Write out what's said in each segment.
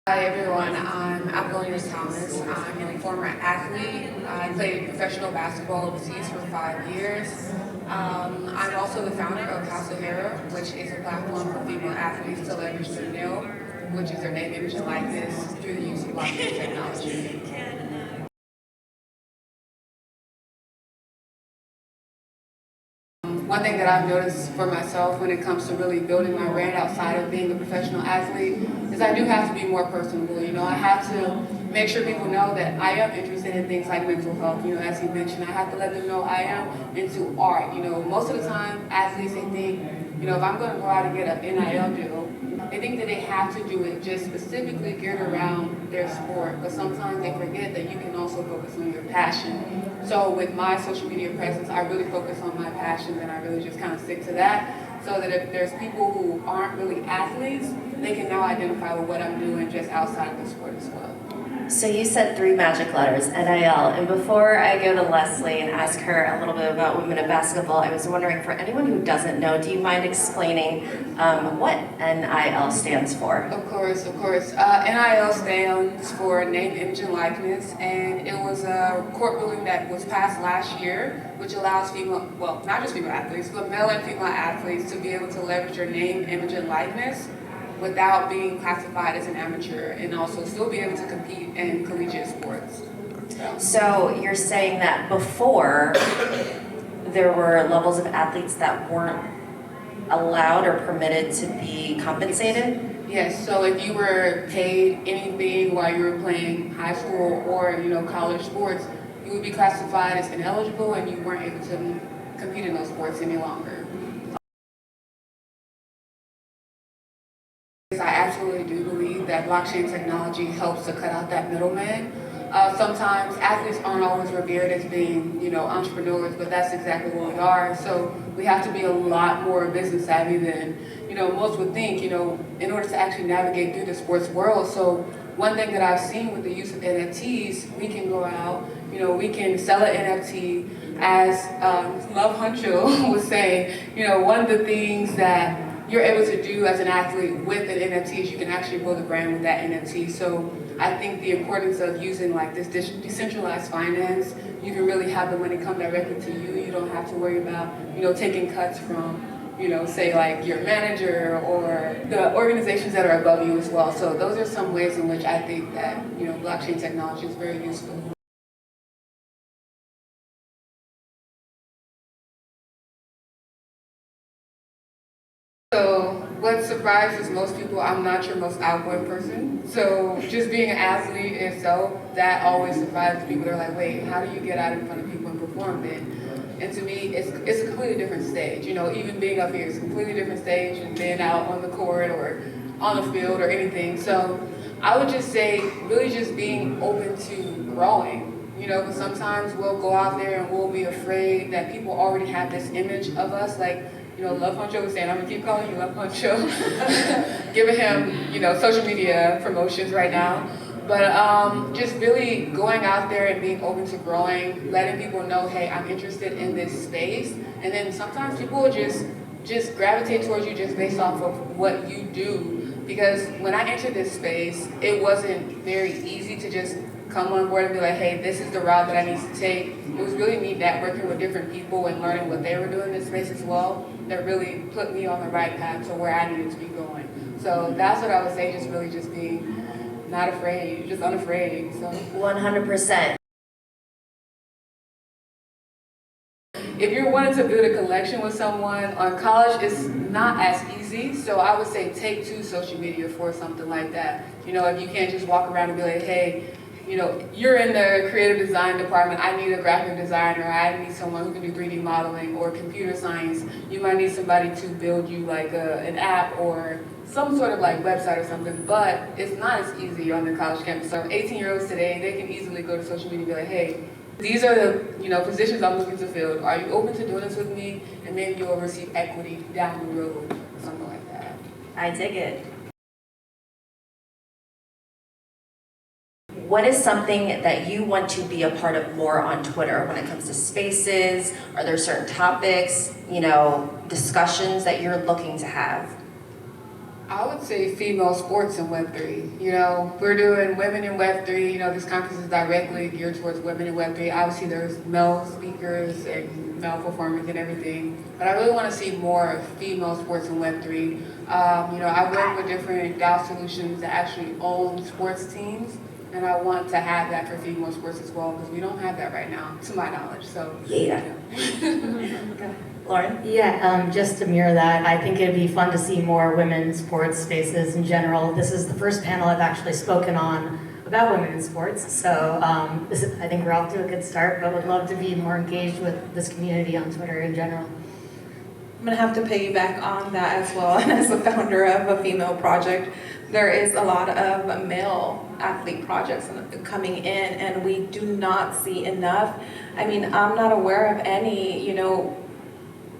Hi everyone, I'm Apollonia Thomas. I'm a former athlete. I played professional basketball overseas for 5 years. I'm also the founder of House of Hero, which is a platform for female athletes to leverage their NIL, which is their name, image, and likeness through the use of blockchain technology. One thing that I've noticed for myself when it comes to really building my brand outside of being a professional athlete is I do have to be more personable. I have to make sure people know that I am interested in things like mental health. As you mentioned, I have to let them know I am into art. Most of the time athletes, they think, if I'm going to go out and get an NIL deal, they think that they have to do it just specifically geared around their sport, but sometimes they forget that you can also focus on your passion. So with my social media presence, I really focus on my passions and I really just kind of stick to that, so that if there's people who aren't really athletes, they can now identify with what I'm doing just outside of the sport as well. So you said three magic letters, NIL, and before I go to Leslie and ask her a little bit about women in basketball, I was wondering, for anyone who doesn't know, do you mind explaining what NIL stands for? Of course. NIL stands for name, image, and likeness, and it was a court ruling that was passed last year, which allows not just female athletes, but male and female athletes to be able to leverage their name, image, and likeness without being classified as an amateur, and also still be able to compete in collegiate sports. So you're saying that before there were levels of athletes that weren't allowed or permitted to be compensated? Yes, so if you were paid anything while you were playing high school or college sports, you would be classified as ineligible and you weren't able to compete in those sports any longer. I absolutely do believe that blockchain technology helps to cut out that middleman. Sometimes athletes aren't always revered as being, entrepreneurs, but that's exactly what we are. So we have to be a lot more business savvy than, most would think, in order to actually navigate through the sports world. So one thing that I've seen with the use of NFTs, we can go out, we can sell an NFT, as Love Huncho was saying, one of the things that you're able to do as an athlete with an NFT is you can actually build a brand with that NFT. So I think the importance of using like this decentralized finance, you can really have the money come directly to you. You don't have to worry about, taking cuts from, say like your manager or the organizations that are above you as well. So those are some ways in which I think that, blockchain technology is very useful. So what surprises most people, I'm not your most outgoing person. So just being an athlete itself, that always surprises people. They're like, wait, how do you get out in front of people and perform then? And to me, it's a completely different stage. Even being up here is a completely different stage than being out on the court or on the field or anything. So I would just say really just being open to growing. Because sometimes we'll go out there and we'll be afraid that people already have this image of us, like, Love Huncho was saying, I'm gonna keep calling you Love Huncho, giving him, social media promotions right now. But just really going out there and being open to growing, letting people know, hey, I'm interested in this space. And then sometimes people will just gravitate towards you just based off of what you do. Because when I entered this space, it wasn't very easy to just come on board and be like, hey, this is the route that I need to take. It was really me networking with different people and learning what they were doing in this space as well that really put me on the right path to where I needed to be going. So that's what I would say, just really just being not afraid, just unafraid. So 100%. If you're wanting to build a collection with someone on college, it's not as easy. So I would say take to social media for something like that. If you can't just walk around and be like, hey, you're in the creative design department, I need a graphic designer, I need someone who can do 3D modeling or computer science. You might need somebody to build you like an app or some sort of like website or something, but it's not as easy on the college campus. So 18-year-olds today, they can easily go to social media and be like, hey, these are the positions I'm looking to fill. Are you open to doing this with me? And maybe you'll receive equity down the road or something like that. I dig it. What is something that you want to be a part of more on Twitter when it comes to spaces? Are there certain topics, discussions that you're looking to have? I would say female sports in Web3. You know, we're doing women in Web3. You know, this conference is directly geared towards women in Web3. Obviously, there's male speakers and male performers and everything, but I really want to see more female sports in Web3. You know, I work with different DAO solutions that actually own sports teams, and I want to have that for female sports as well, because we don't have that right now, to my knowledge. So, yeah. Lauren? Yeah, just to mirror that, I think it'd be fun to see more women's sports spaces in general. This is the first panel I've actually spoken on about women in sports, so I think we're off to a good start, but would love to be more engaged with this community on Twitter in general. I'm gonna have to piggyback on that as well. And as a founder of a female project, there is a lot of male athlete projects coming in, and we do not see enough. I mean, I'm not aware of any,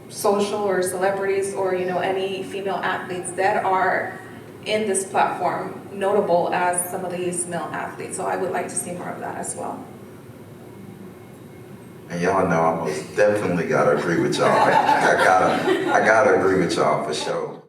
social or celebrities or, any female athletes that are in this platform, notable as some of these male athletes. So I would like to see more of that as well. And y'all know I most definitely gotta agree with y'all. I gotta agree with y'all for sure.